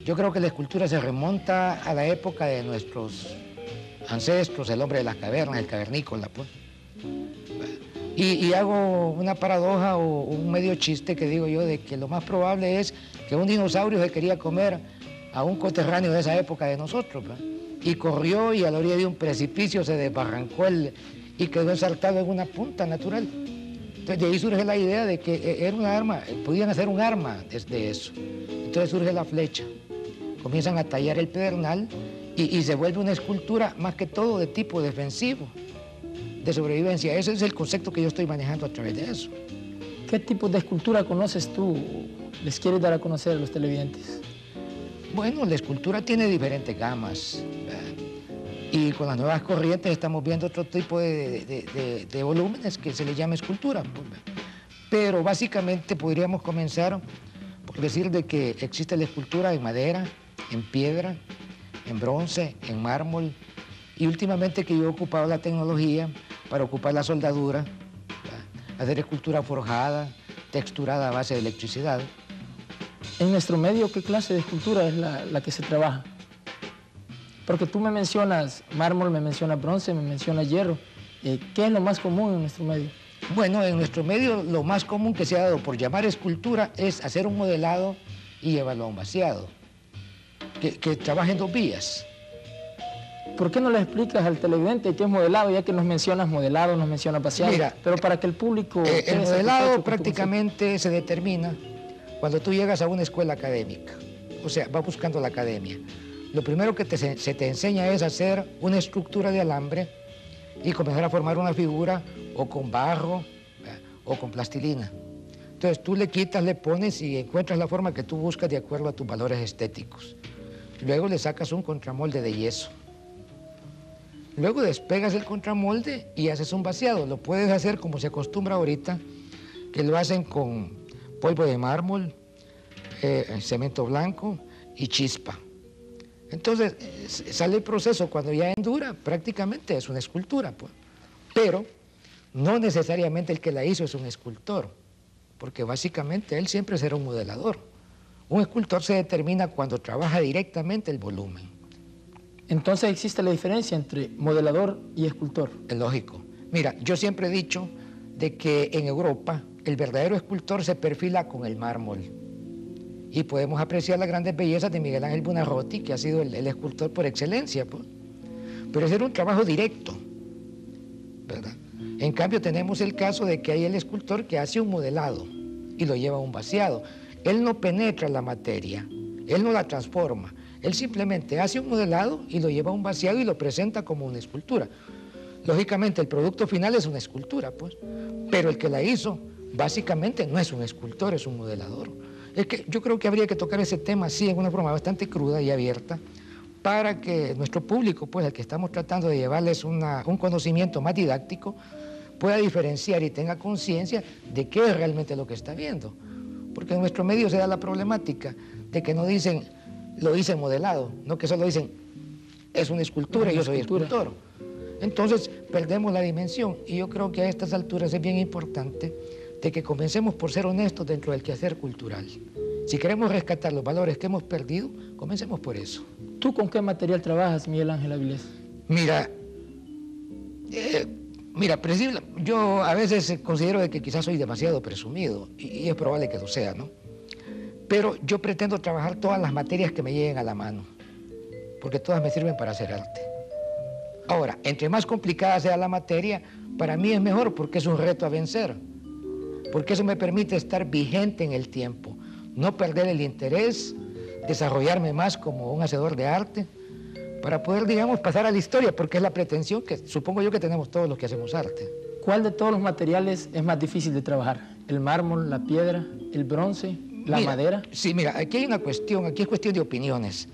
Yo creo que la escultura se remonta a la época de nuestros ancestros, el hombre de las cavernas, el cavernícola, pues. Y hago una paradoja o un medio chiste que digo yo de que lo más probable es que un dinosaurio se quería comer a un coterráneo de esa época de nosotros, ¿verdad? Y corrió y a la orilla de un precipicio se desbarrancó y quedó ensartado en una punta natural. Entonces de ahí surge la idea de que era una arma, podían hacer un arma desde eso. Entonces surge la flecha, comienzan a tallar el pedernal y se vuelve una escultura más que todo de tipo defensivo, de sobrevivencia. Ese es el concepto que yo estoy manejando a través de eso. ¿Qué tipo de escultura conoces tú? ¿Les quieres dar a conocer a los televidentes? Bueno, la escultura tiene diferentes gamas. Y con las nuevas corrientes estamos viendo otro tipo de volúmenes que se le llama escultura. Pero básicamente podríamos comenzar por decir de que existe la escultura en madera, en piedra, en bronce, en mármol. Y últimamente que yo he ocupado la tecnología para ocupar la soldadura, hacer escultura forjada, texturada a base de electricidad. En nuestro medio, ¿qué clase de escultura es la que se trabaja? Porque tú me mencionas mármol, me mencionas bronce, me mencionas hierro. ¿Qué es lo más común en nuestro medio? Bueno, en nuestro medio lo más común que se ha dado por llamar escultura es hacer un modelado y llevarlo a un vaciado, que trabaja en dos vías. ¿Por qué no le explicas al televidente qué es modelado, ya que nos mencionas modelado, nos mencionas vaciado? Mira, pero para que el público... el modelado prácticamente se determina cuando tú llegas a una escuela académica, o sea, vas buscando la academia. Lo primero que se te enseña es hacer una estructura de alambre y comenzar a formar una figura o con barro o con plastilina. Entonces tú le quitas, le pones y encuentras la forma que tú buscas de acuerdo a tus valores estéticos. Luego le sacas un contramolde de yeso. Luego despegas el contramolde y haces un vaciado. Lo puedes hacer como se acostumbra ahorita, que lo hacen con polvo de mármol, cemento blanco y chispa. Entonces sale el proceso cuando ya endura, prácticamente es una escultura, pues. Pero no necesariamente el que la hizo es un escultor, porque básicamente él siempre será un modelador. Un escultor se determina cuando trabaja directamente el volumen. Entonces existe la diferencia entre modelador y escultor. Es lógico. Mira, yo siempre he dicho de que en Europa el verdadero escultor se perfila con el mármol. Y podemos apreciar las grandes bellezas de Miguel Ángel Buonarroti, que ha sido el escultor por excelencia, pues. Pero ese era un trabajo directo, ¿verdad? En cambio tenemos el caso de que hay el escultor que hace un modelado y lo lleva a un vaciado. Él no penetra la materia, él no la transforma. Él simplemente hace un modelado y lo lleva a un vaciado y lo presenta como una escultura. Lógicamente el producto final es una escultura, pues, pero el que la hizo básicamente no es un escultor, es un modelador. Es que yo creo que habría que tocar ese tema así en una forma bastante cruda y abierta para que nuestro público, pues al que estamos tratando de llevarles un conocimiento más didáctico, pueda diferenciar y tenga conciencia de qué es realmente lo que está viendo. Porque en nuestro medio se da la problemática de que no dicen, lo dicen modelado, no que solo dicen, es una escultura y yo soy escultor. Entonces perdemos la dimensión y yo creo que a estas alturas es bien importante de que comencemos por ser honestos dentro del quehacer cultural. Si queremos rescatar los valores que hemos perdido, comencemos por eso. ¿Tú con qué material trabajas, Miguel Ángel Avilés? Mira, yo a veces considero de que quizás soy demasiado presumido y es probable que lo sea, ¿no? Pero yo pretendo trabajar todas las materias que me lleguen a la mano, porque todas me sirven para hacer arte. Ahora, entre más complicada sea la materia, para mí es mejor porque es un reto a vencer, porque eso me permite estar vigente en el tiempo, no perder el interés, desarrollarme más como un hacedor de arte, para poder, digamos, pasar a la historia, porque es la pretensión que supongo yo que tenemos todos los que hacemos arte. ¿Cuál de todos los materiales es más difícil de trabajar? ¿El mármol, la piedra, el bronce, la madera? Sí, mira, aquí hay una cuestión, aquí es cuestión de opiniones,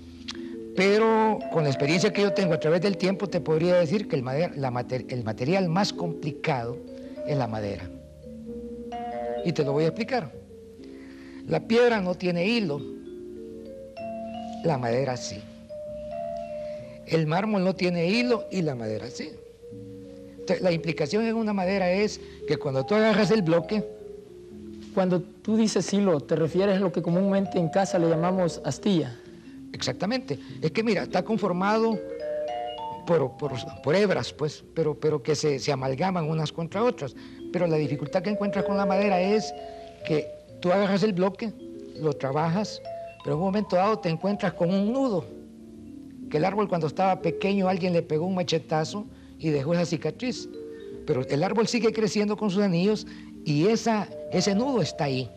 pero con la experiencia que yo tengo a través del tiempo te podría decir que el material más complicado es la madera. Y te lo voy a explicar. La piedra no tiene hilo, la madera sí. El mármol no tiene hilo y la madera sí. Entonces, la implicación en una madera es que cuando tú agarras el bloque... Cuando tú dices hilo, ¿te refieres a lo que comúnmente en casa le llamamos astilla? Exactamente. Es que mira, está conformado por hebras, pues, pero que se amalgaman unas contra otras. Pero la dificultad que encuentras con la madera es que tú agarras el bloque, lo trabajas, pero en un momento dado te encuentras con un nudo, que el árbol cuando estaba pequeño alguien le pegó un machetazo y dejó esa cicatriz. Pero el árbol sigue creciendo con sus anillos y ese nudo está ahí.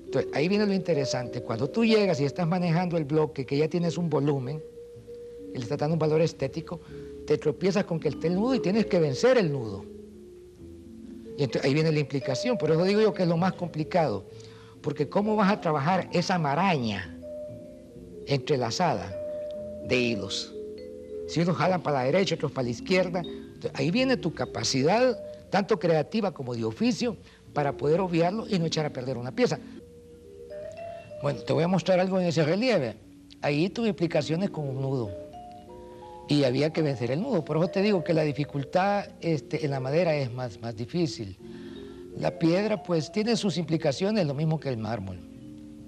Entonces, ahí viene lo interesante. Cuando tú llegas y estás manejando el bloque, que ya tienes un volumen, y le estás dando un valor estético, te tropiezas con que esté el nudo y tienes que vencer el nudo. Y entonces, ahí viene la implicación. Por eso digo yo que es lo más complicado. Porque ¿cómo vas a trabajar esa maraña entrelazada de hilos? Si unos jalan para la derecha, otros para la izquierda. Entonces, ahí viene tu capacidad, tanto creativa como de oficio, para poder obviarlo y no echar a perder una pieza. Bueno, te voy a mostrar algo en ese relieve. Ahí tuve implicaciones con un nudo y había que vencer el nudo. Por eso te digo que la dificultad en la madera es más difícil. La piedra pues tiene sus implicaciones, lo mismo que el mármol.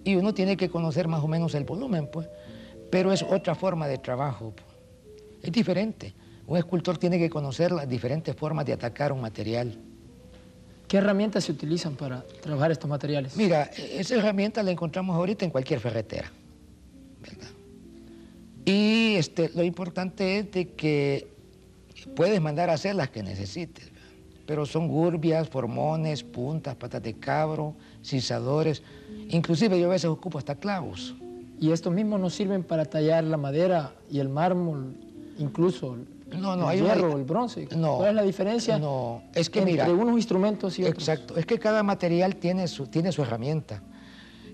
Y uno tiene que conocer más o menos el volumen, pues. Pero es otra forma de trabajo, pues. Es diferente. Un escultor tiene que conocer las diferentes formas de atacar un material. ¿Qué herramientas se utilizan para trabajar estos materiales? Mira, esa herramienta la encontramos ahorita en cualquier ferretera, ¿verdad? Y lo importante es de que puedes mandar a hacer las que necesites, ¿verdad? Pero son gurbias, formones, puntas, patas de cabro, sisadores. Inclusive yo a veces ocupo hasta clavos. ¿Y estos mismos nos sirven para tallar la madera y el mármol, incluso el hierro, el bronce? No. ¿Cuál es la diferencia es que, entre mira, unos instrumentos y otros? Exacto, es que cada material tiene su herramienta.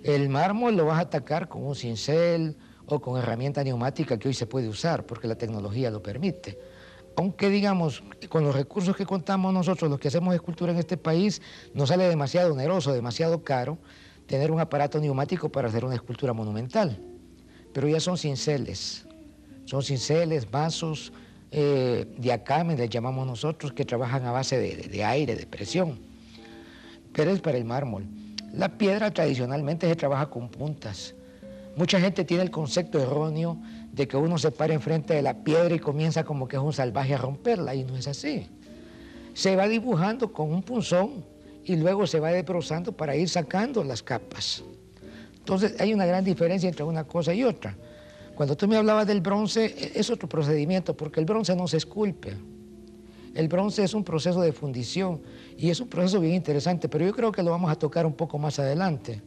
El mármol lo vas a atacar con un cincel o con herramienta neumática que hoy se puede usar porque la tecnología lo permite. Aunque digamos, con los recursos que contamos nosotros, los que hacemos escultura en este país, nos sale demasiado oneroso, demasiado caro tener un aparato neumático para hacer una escultura monumental. Pero ya son cinceles, vasos, diacames, les llamamos nosotros, que trabajan a base de aire, de presión. Pero es para el mármol. La piedra tradicionalmente se trabaja con puntas. Mucha gente tiene el concepto erróneo de que uno se para enfrente de la piedra y comienza como que es un salvaje a romperla, y no es así. Se va dibujando con un punzón y luego se va desbrozando para ir sacando las capas. Entonces hay una gran diferencia entre una cosa y otra. Cuando tú me hablabas del bronce, es otro procedimiento, porque el bronce no se esculpe. El bronce es un proceso de fundición y es un proceso bien interesante, pero yo creo que lo vamos a tocar un poco más adelante.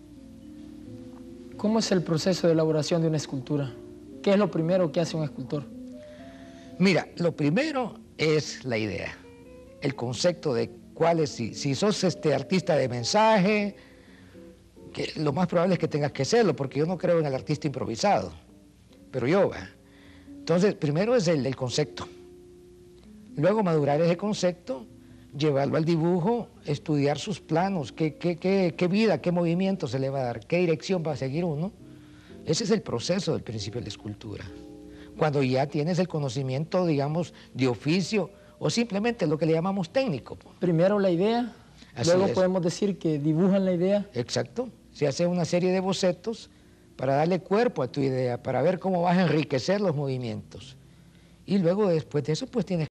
¿Cómo es el proceso de elaboración de una escultura? ¿Qué es lo primero que hace un escultor? Mira, lo primero es la idea, el concepto de cuál es, si sos artista de mensaje, que lo más probable es que tengas que serlo, porque yo no creo en el artista improvisado, pero yo, ¿verdad? Entonces, primero es el concepto. Luego madurar ese concepto, llevarlo al dibujo, estudiar sus planos, qué vida, qué movimiento se le va a dar, qué dirección va a seguir uno. Ese es el proceso del principio de la escultura. Cuando ya tienes el conocimiento, digamos, de oficio o simplemente lo que le llamamos técnico. Primero la idea, luego podemos decir que dibujan la idea. Exacto. Se hace una serie de bocetos para darle cuerpo a tu idea, para ver cómo vas a enriquecer los movimientos. Y luego después de eso, pues tienes